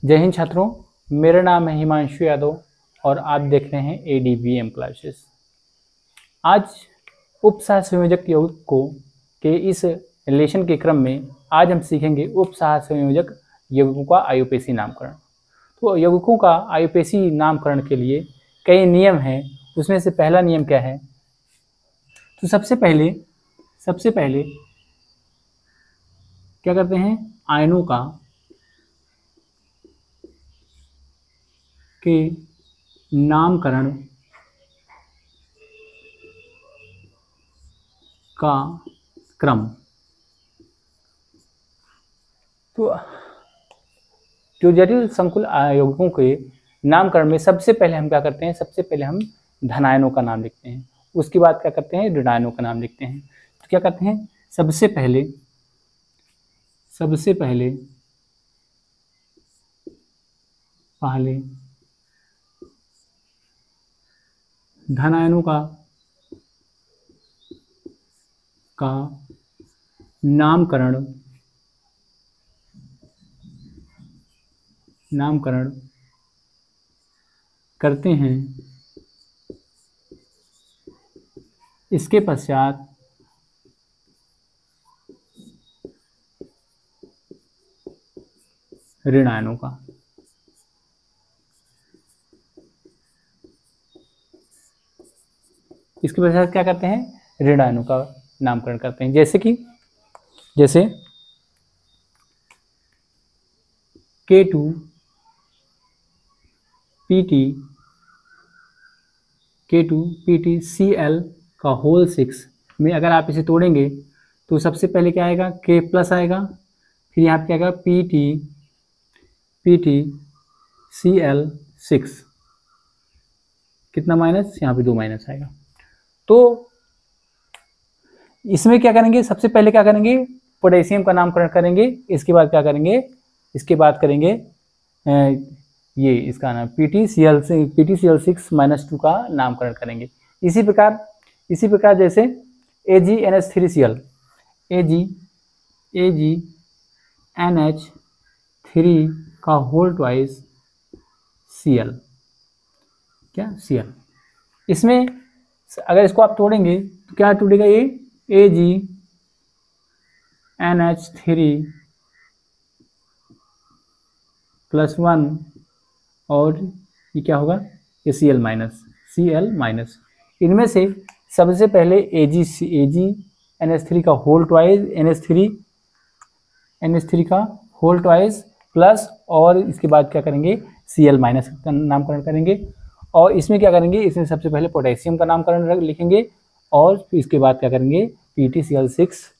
जय हिंद छात्रों, मेरा नाम है हिमांशु यादव और आप देख रहे हैं ADVM क्लासेस। आज उपसह संयोजक यौगिकों के इस रिलेशन के क्रम में आज हम सीखेंगे उपसह संयोजक यौगिकों का आयुपेशी नामकरण। तो यौगिकों का आयुपेशी नामकरण के लिए कई नियम हैं। उसमें से पहला नियम क्या है? तो सबसे पहले क्या करते हैं? आयनों का के नामकरण का क्रम। तो जो जटिल संकुल यौगिकों के नामकरण में सबसे पहले हम क्या करते हैं? सबसे पहले हम धनायनों का नाम लिखते हैं, उसके बाद क्या करते हैं? ऋणायनों का नाम लिखते हैं। तो क्या करते हैं? सबसे पहले धनायनों का नामकरण करते हैं। इसके पश्चात ऋणायनों का। इसके पश्चात क्या करते हैं? ऋणायनों का नामकरण करते हैं। जैसे K2PtCl का होल 6 में अगर आप इसे तोड़ेंगे तो सबसे पहले क्या आएगा? K प्लस आएगा, फिर यहाँ पे क्या आएगा? PtCl6 कितना माइनस? यहाँ पे 2 माइनस आएगा। तो इसमें क्या करेंगे? सबसे पहले क्या करेंगे? पोटेशियम का नामकरण करेंगे। इसके बाद क्या करेंगे? इसके बाद करेंगे ये इसका नाम PtCl6 -2 का नामकरण करेंगे। इसी प्रकार जैसे AgNH3Cl AgNH3 का होल ट्वाइस Cl, क्या Cl। इसमें अगर इसको आप तोड़ेंगे तो क्या टूटेगा? ये AgNH3 +1 और ये क्या होगा? ये Cl माइनस। इनमें से सबसे पहले AgNH3 का होल ट्वाइस NH3 का होल ट्वाइस प्लस और इसके बाद क्या करेंगे? Cl माइनस का नामकरण करेंगे। और इसमें क्या करेंगे? इसमें सबसे पहले पोटेशियम का नामकरण लिखेंगे और इसके बाद क्या करेंगे? PtCl6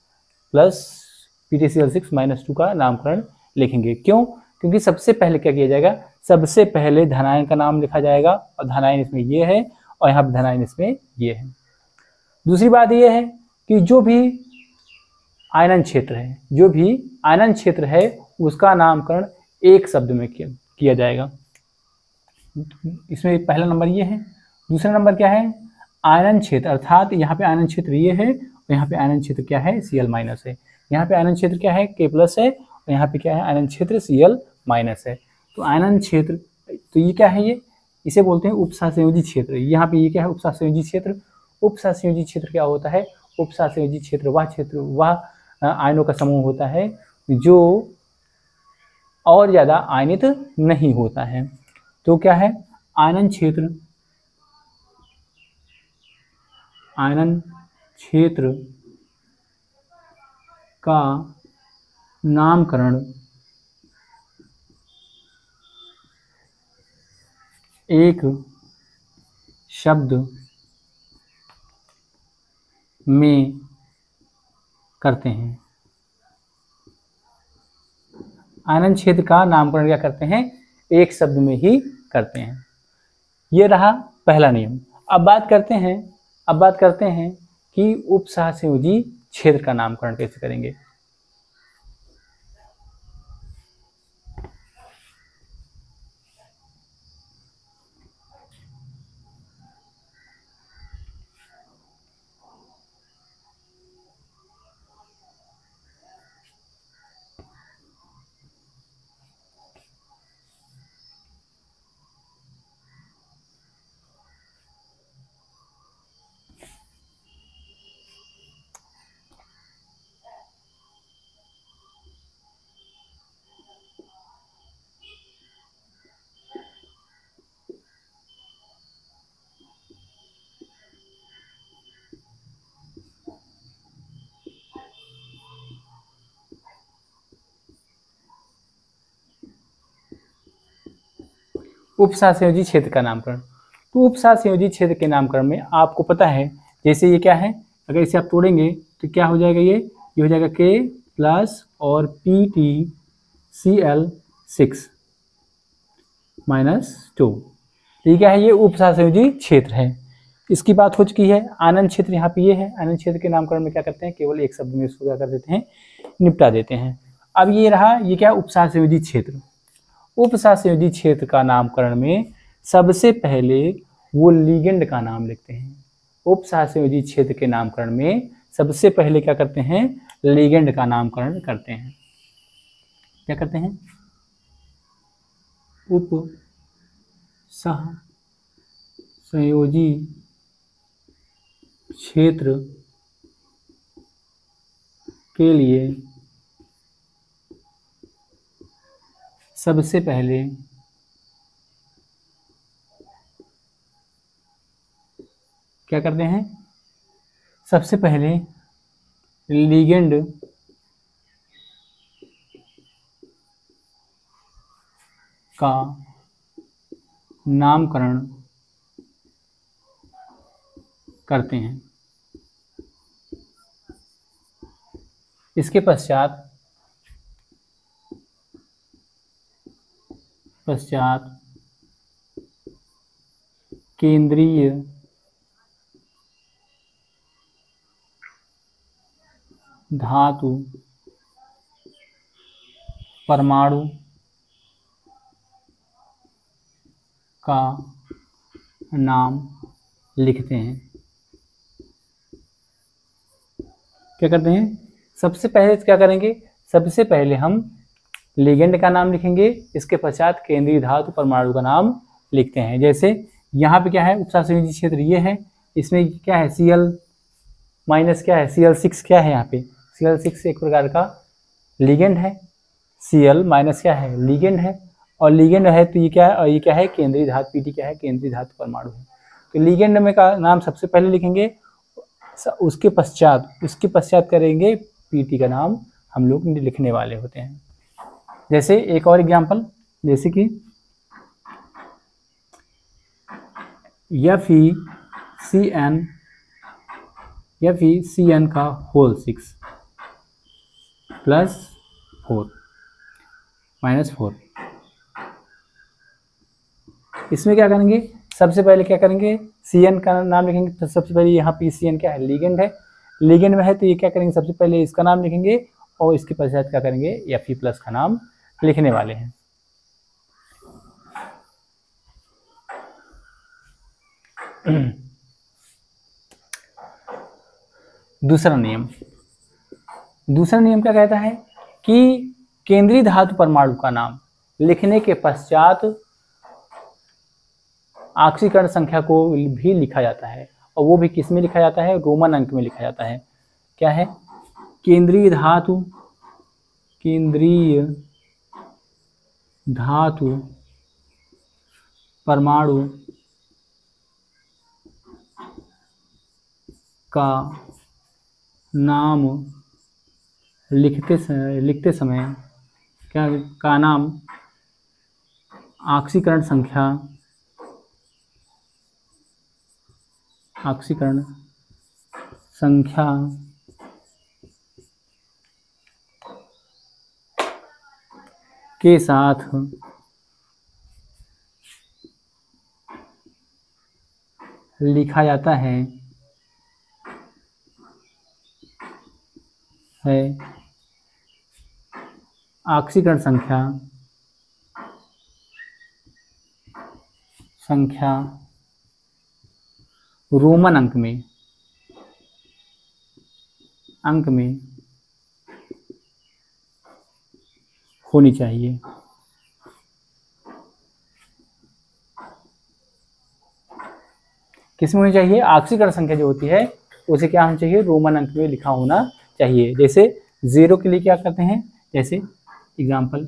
-2 का नामकरण लिखेंगे। क्यों? क्योंकि सबसे पहले क्या किया जाएगा? सबसे पहले धनायन का नाम लिखा जाएगा और धनायन इसमें ये है और यहाँ पर धनायन इसमें ये है। दूसरी बात ये है कि जो भी आयनन क्षेत्र है उसका नामकरण एक शब्द में किया जाएगा। इसमें पहला नंबर ये है। दूसरा नंबर क्या है? आयनन क्षेत्र, अर्थात यहाँ पे आयनन क्षेत्र ये है और यहाँ पे आयनन क्षेत्र क्या है? Cl माइनस है। यहाँ पे आयनन क्षेत्र क्या है? K प्लस है और यहाँ पे क्या है? आयनन क्षेत्र Cl माइनस है। तो आयनन क्षेत्र, तो ये क्या है? ये इसे बोलते हैं उपसहसंयोजी क्षेत्र। यहाँ पे ये क्या है? उपसहसंयोजी क्षेत्र। उपसहसंयोजी क्षेत्र क्या होता है? उपसहसंयोजी क्षेत्र वह आयनों का समूह होता है जो और ज़्यादा आयनित नहीं होता है। तो क्या है? आयनन क्षेत्र का नामकरण एक शब्द में करते हैं। आयनन क्षेत्र का नामकरण क्या करते हैं? एक शब्द में ही करते हैं। ये रहा पहला नियम। अब बात करते हैं कि उपसहसंयोजी क्षेत्र का नामकरण कैसे करेंगे। उपसहसंयोजी क्षेत्र का नामकरण। तो उपसहसंयोजी क्षेत्र के नामकरण में आपको पता है, जैसे ये क्या है, अगर इसे आप तोड़ेंगे तो क्या हो जाएगा, ये हो जाएगा K प्लस और PtCl6 -2। ये क्या है, ये उपसहसंयोजी क्षेत्र है। इसकी बात हो चुकी है। आनंद क्षेत्र यहाँ पे ये है। आनंद क्षेत्र के नामकरण में क्या करते हैं, केवल एक शब्द में इसको क्या कर देते हैं, निपटा देते हैं। अब ये रहा, ये क्या, उपसहसंयोजी क्षेत्र। उपसहसंयोजी क्षेत्र का नामकरण में सबसे पहले वो लिगेंड का नाम लिखते हैं। उपसहसंयोजी क्षेत्र के नामकरण में सबसे पहले क्या करते हैं, लिगेंड का नामकरण करते हैं। क्या करते हैं, उपसहसंयोजी क्षेत्र के लिए सबसे पहले क्या करते हैं, सबसे पहले लिगेंड का नामकरण करते हैं। इसके पश्चात केंद्रीय धातु परमाणु का नाम लिखते हैं। क्या करते हैं, सबसे पहले क्या करेंगे, सबसे पहले हम लिगेंड का नाम लिखेंगे, इसके पश्चात केंद्रीय धातु परमाणु का नाम लिखते हैं। जैसे यहाँ पे क्या है, उपसहसंयोजी क्षेत्र ये है, इसमें क्या है, Cl माइनस क्या है, Cl6 क्या है, यहाँ पे Cl6 एक प्रकार का लिगेंड है, Cl माइनस क्या है, लिगेंड है, और लिगेंड है तो ये क्या है, और ये क्या है, केंद्रीय धातु Pt क्या है, केंद्रीय धातु परमाणु है। तो लिगेंड में का नाम सबसे पहले लिखेंगे, उसके पश्चात करेंगे Pt का नाम हम लोग लिखने वाले होते हैं। जैसे एक और एग्जांपल, जैसे कि FeCN का होल 6 प्लस 4 माइनस 4। इसमें क्या करेंगे, सबसे पहले क्या करेंगे, Cn का नाम लिखेंगे। तो सबसे पहले यहाँ पे Cn क्या है, लिगेंड है, लिगेंड में है तो ये क्या करेंगे, सबसे पहले इसका नाम लिखेंगे और इसके पश्चात क्या करेंगे, Fe प्लस का नाम लिखने वाले हैं। दूसरा नियम क्या कहता है कि केंद्रीय धातु परमाणु का नाम लिखने के पश्चात ऑक्सीकरण संख्या को भी लिखा जाता है, और वो भी किस में लिखा जाता है, रोमन अंक में लिखा जाता है। क्या है, केंद्रीय धातु परमाणु का नाम लिखते समय क्या का नाम ऑक्सीकरण संख्या के साथ लिखा जाता है ऑक्सीकरण संख्या रोमन अंक में होनी चाहिए। किसमें होनी चाहिए, ऑक्सीकरण संख्या जो होती है उसे क्या होना चाहिए, रोमन अंक में लिखा होना चाहिए। जैसे 0 के लिए क्या करते हैं, जैसे एग्जांपल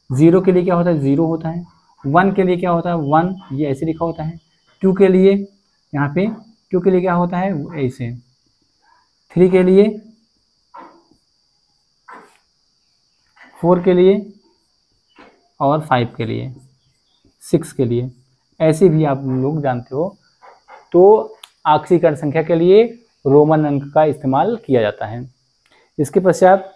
0 के लिए क्या होता है, 0 होता है। 1 के लिए क्या होता है, 1, ये ऐसे लिखा होता है। 2 के लिए यहाँ पे 2 के लिए क्या होता है, ऐसे। 3 के लिए, 4 के लिए और 5 के लिए। 6 के लिए, ऐसे भी आप लोग जानते हो। तो ऑक्सीकरण संख्या के लिए रोमन अंक का इस्तेमाल किया जाता है। इसके पश्चात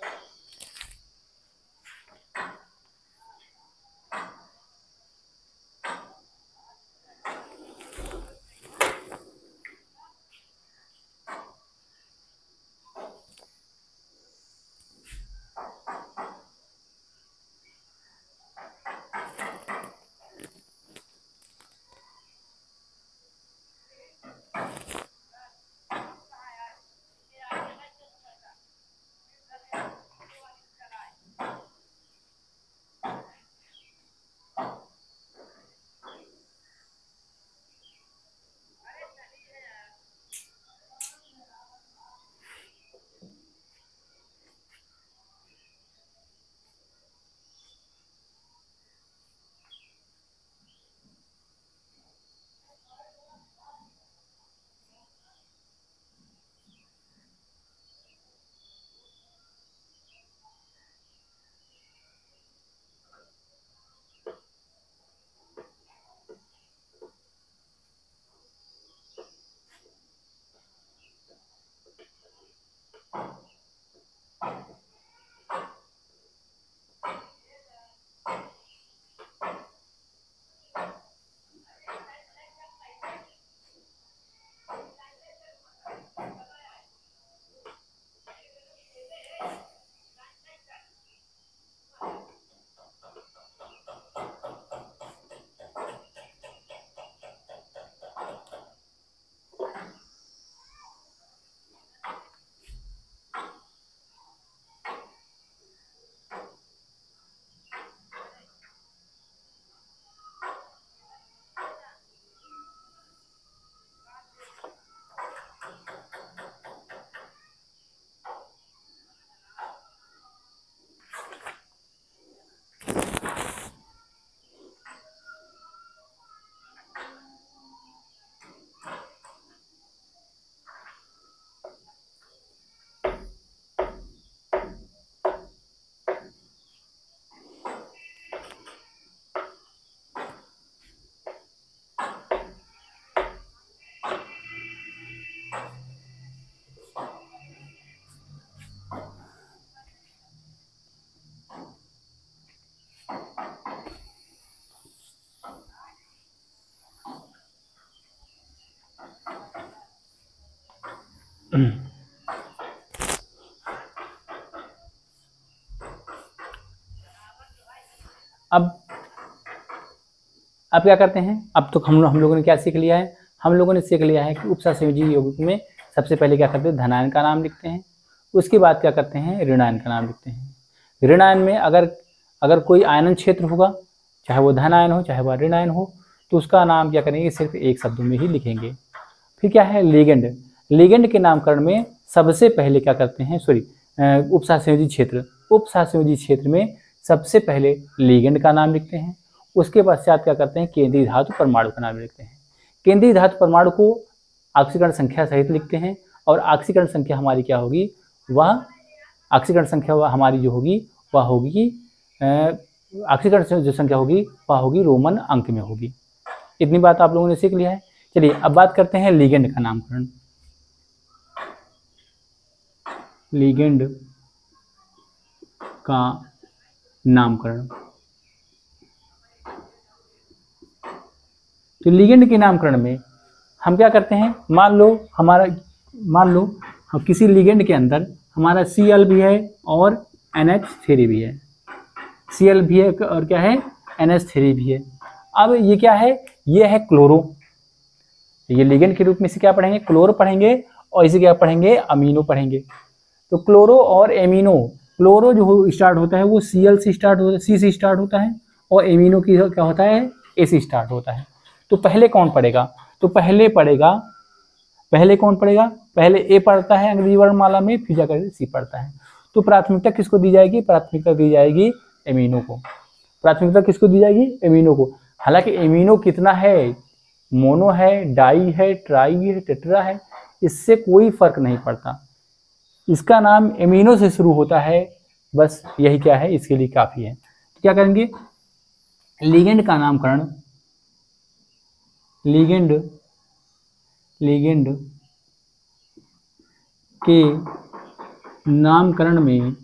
अब क्या करते हैं, अब तो हम लोगों ने क्या सीख लिया है, हम लोगों ने सीख लिया है कि उपसंयोजी यौगिक में सबसे पहले क्या करते हैं, धनायन का नाम लिखते हैं। उसके बाद क्या करते हैं, ऋणायन का नाम लिखते हैं। ऋणायन में अगर कोई आयनन क्षेत्र होगा, चाहे वो धन आयन हो चाहे वह ऋण आयन हो, तो उसका नाम क्या करेंगे, सिर्फ एक शब्द में ही लिखेंगे। फिर क्या है, लिगेंड। लिगेंड के नामकरण में सबसे पहले क्या करते हैं, उपसंयोजी क्षेत्र में सबसे पहले लिगेंड का नाम लिखते हैं। उसके पश्चात क्या करते हैं, केंद्रीय धातु परमाणु का नाम लिखते हैं। केंद्रीय धातु परमाणु को ऑक्सीकरण संख्या सहित लिखते हैं, और ऑक्सीकरण संख्या हमारी क्या होगी, वह ऑक्सीकरण संख्या हमारी जो होगी वह होगी, ऑक्सीकरण जो संख्या होगी वह होगी रोमन अंक में होगी। इतनी बात आप लोगों ने सीख लिया है। चलिए अब बात करते हैं लिगेंड का नामकरण। लिगेंड का नामकरण, तो लिगेंड के नामकरण में हम क्या करते हैं, मान लो हम किसी लिगेंड के अंदर हमारा Cl भी है और NH3 भी है, Cl भी है और क्या है, NH3 भी है। अब ये क्या है, ये है क्लोरो। ये लिगेंड के रूप में से क्या पढ़ेंगे, क्लोरो पढ़ेंगे, और इसे क्या पढ़ेंगे, अमीनो पढ़ेंगे। तो क्लोरो और एमिनो, क्लोरो जो स्टार्ट होता है वो Cl से स्टार्ट होता है, C से स्टार्ट होता है, और एमिनो की क्या होता है, A से स्टार्ट होता है। तो पहले कौन पढ़ेगा, तो पहले कौन पढ़ेगा, पहले A पढ़ता है अंग्रेजी वर्णमाला में, फिर जाकर C पढ़ता है। तो प्राथमिकता किसको दी जाएगी, प्राथमिकता दी जाएगी एमिनो को। प्राथमिकता किसको दी जाएगी, एमिनो को। हालांकि एमिनो कितना है, मोनो है, डाई है, ट्राई है, टेट्रा है, इससे कोई फर्क नहीं पड़ता। इसका नाम एमिनो से शुरू होता है, बस यही क्या है, इसके लिए काफ़ी है। तो क्या करेंगे, लिगेंड का नामकरण लिगेंड के नामकरण में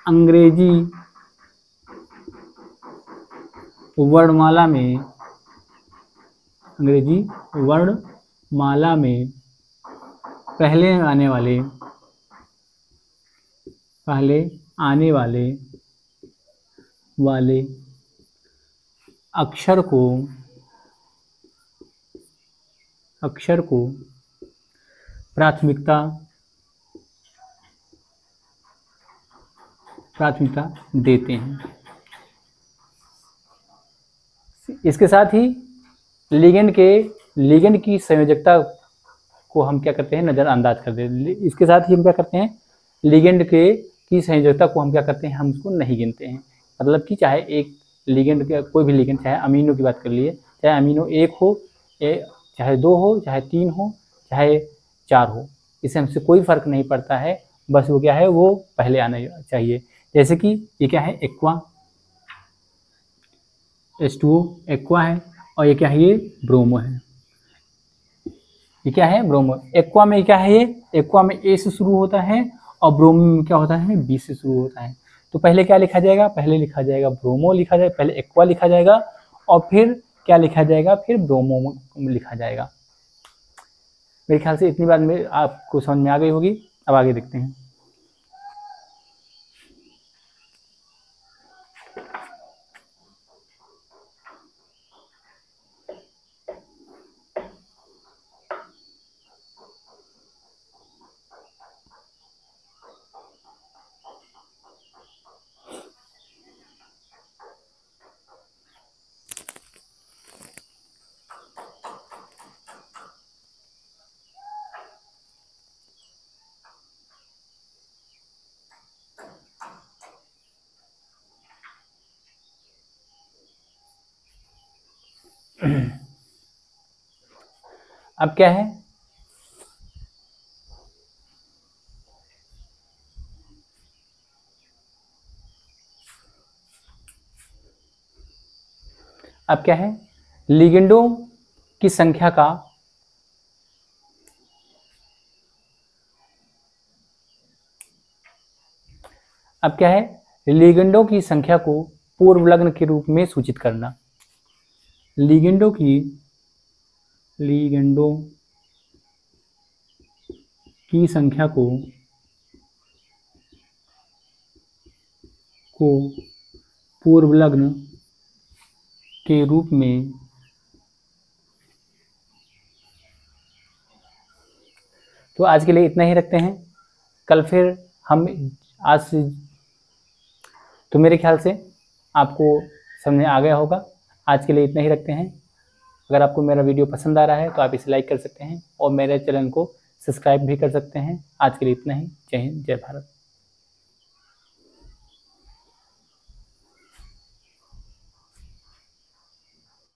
अंग्रेजी वर्णमाला में पहले आने वाले अक्षर को प्राथमिकता देते हैं। इसके साथ ही लिगेंड की संयोजकता को हम क्या करते हैं, नज़रअंदाज कर देते हैं। इसके साथ ही हम क्या करते हैं, लिगेंड की संयोजकता को हम क्या करते हैं, हम उसको नहीं गिनते हैं। मतलब कि चाहे एक लिगेंड का कोई भी लिगेंड, चाहे अमीनो की बात कर लिए, चाहे अमीनो 1 हो, चाहे 2 हो, चाहे 3 हो, चाहे 4 हो, इससे हमसे कोई फ़र्क नहीं पड़ता है। बस वो क्या है, वो पहले आना चाहिए। जैसे कि ये क्या है, एक्वा, H2O एक्वा है, और ये क्या है, ये ब्रोमो है। ये क्या है, ब्रोमो। एक्वा में क्या है, ये एक्वा में A से शुरू होता है और ब्रोमो में क्या होता है, B से शुरू होता है। तो पहले क्या लिखा जाएगा, पहले लिखा जाएगा ब्रोमो लिखा जाएगा, पहले एक्वा लिखा जाएगा और फिर क्या लिखा जाएगा, फिर ब्रोमो लिखा जाएगा। मेरे ख्याल से इतनी बात में आपको समझ में आ गई होगी। अब आगे देखते हैं। अब क्या है, लिगेंडों की संख्या का लिगेंडों की संख्या को पूर्वलग्न के रूप में सूचित करना। लिगेंडों की संख्या को पूर्वलग्न के रूप में तो आज के लिए इतना ही रखते हैं। कल फिर हम तो मेरे ख्याल से आपको समझ में आ गया होगा। आज के लिए इतना ही रखते हैं। अगर आपको मेरा वीडियो पसंद आ रहा है तो आप इसे लाइक कर सकते हैं और मेरे चैनल को सब्सक्राइब भी कर सकते हैं। आज के लिए इतना ही। जय हिंद, जय भारत।